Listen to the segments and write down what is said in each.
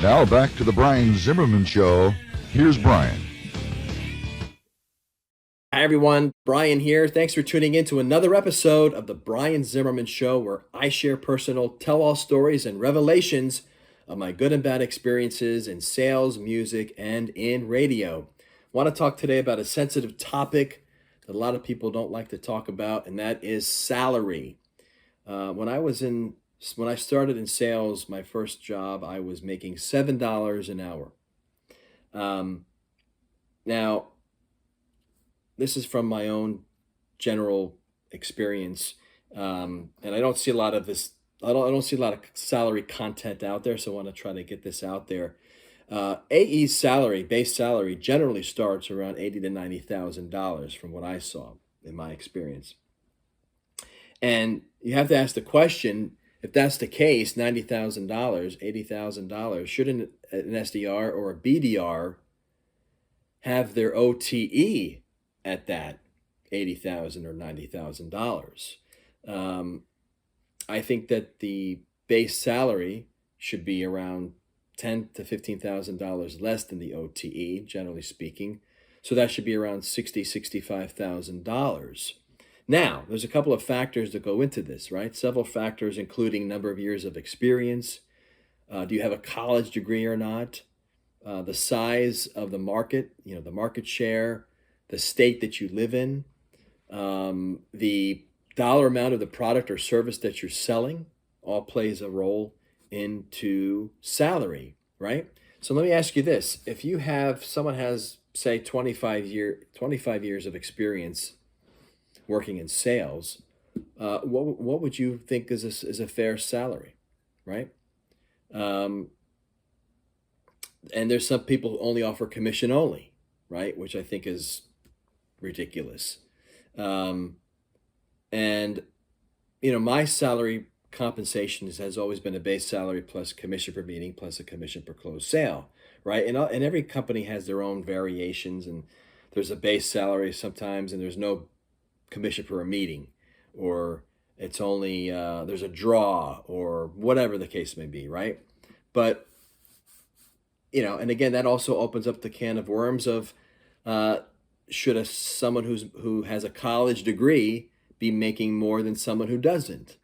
Now back to the Brian Zimmerman Show. Here's Brian. Hi, everyone. Brian here. Thanks for tuning in to another episode of the Brian Zimmerman Show, where I share personal tell-all stories and revelations of my good and bad experiences in sales, music, and in radio. I want to talk today about a sensitive topic that a lot of people don't like to talk about, and that is salary. When I started in sales, my first job, I was making $7 an hour. Now, this is from my own general experience, and I don't see a lot of this. I don't see a lot of salary content out there, so I want to try to get this out there. AE's salary, base salary, generally starts around $80,000 to $90,000, from what I saw in my experience. And you have to ask the question: if that's the case, $90,000, $80,000, shouldn't an SDR or a BDR have their OTE at that $80,000 or $90,000? I think that the base salary should be around $10,000 to $15,000 less than the OTE, generally speaking. So that should be around $60,000, $65,000. Now, there's a couple of factors that go into this, right? Several factors, including number of years of experience. Do you have a college degree or not? The size of the market, the market share, the state that you live in, the dollar amount of the product or service that you're selling, all plays a role into salary, right? So let me ask you this. If someone has, say, 25 years of experience working in sales, what would you think is a fair salary, right? And there's some people who only offer commission only, right? Which I think is ridiculous. And my salary compensation has always been a base salary plus commission per meeting plus a commission per closed sale, right? And every company has their own variations, and there's a base salary sometimes, and there's no commission per meeting, or it's only there's a draw, or whatever the case may be, right? But and again, that also opens up the can of worms of should someone who has a college degree be making more than someone who doesn't?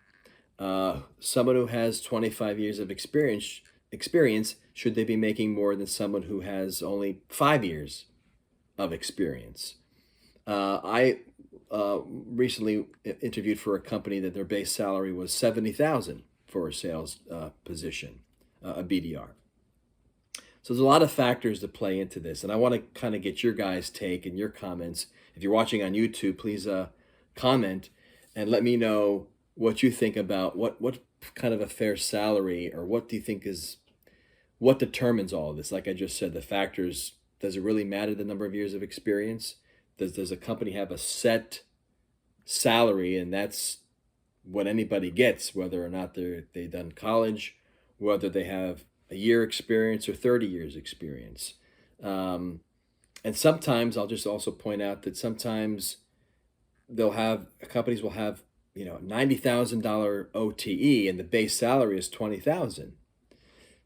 Someone who has 25 years of experience, should they be making more than someone who has only 5 years of experience? I recently interviewed for a company that their base salary was $70,000 for a sales position, a BDR. So there's a lot of factors that play into this, and I want to kind of get your guys' take and your comments. If you're watching on YouTube, please comment and let me know what you think about what kind of a fair salary, or what do you think what determines all of this. Like I just said, the factors. Does it really matter the number of years of experience? Does a company have a set salary, and that's what anybody gets, whether or not they've done college, whether they have a year experience or 30 years experience? And sometimes I'll just also point out that sometimes companies will have $90,000 OTE, and the base salary is $20,000.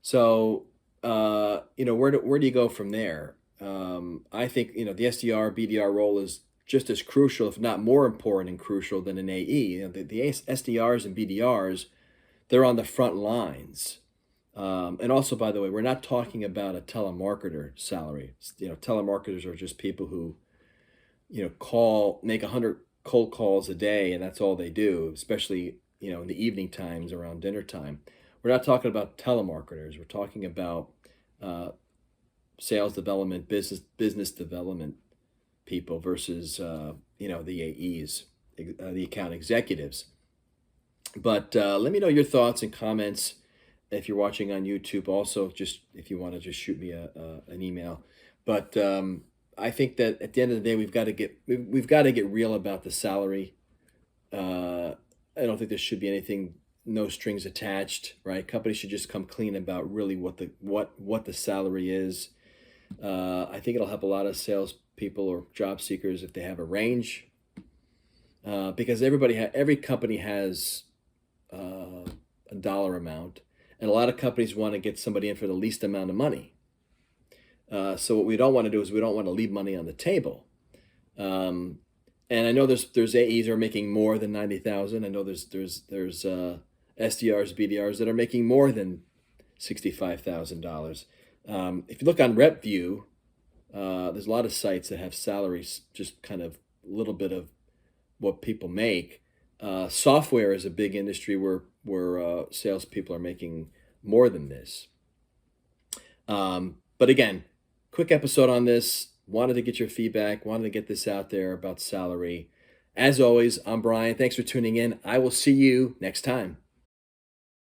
So where do you go from there? I think the SDR BDR role is just as crucial, if not more important and crucial, than an AE. The SDRs and BDRs, they're on the front lines. And also, by the way, we're not talking about a telemarketer salary. Telemarketers are just people who, make 100 cold calls a day, and that's all they do, especially, in the evening times around dinner time. We're not talking about telemarketers. We're talking about sales development, business development people versus, the AEs, the account executives. But let me know your thoughts and comments. If you're watching on YouTube, also, just if you want to just shoot me an email. But I think that at the end of the day, we've got to get real about the salary. I don't think there should be anything, no strings attached, right? Companies should just come clean about really what the salary is. I think it'll help a lot of salespeople or job seekers if they have a range, because every company has a dollar amount, and a lot of companies want to get somebody in for the least amount of money. So what we don't want to do is we don't want to leave money on the table. And I know there's AEs who are making more than 90,000. I know there's SDRs, BDRs that are making more than $65,000. If you look on RepView, there's a lot of sites that have salaries just kind of a little bit of what people make. Software is a big industry where salespeople are making more than this. But again, quick episode on this. Wanted to get your feedback. Wanted to get this out there about salary. As always, I'm Brian. Thanks for tuning in. I will see you next time.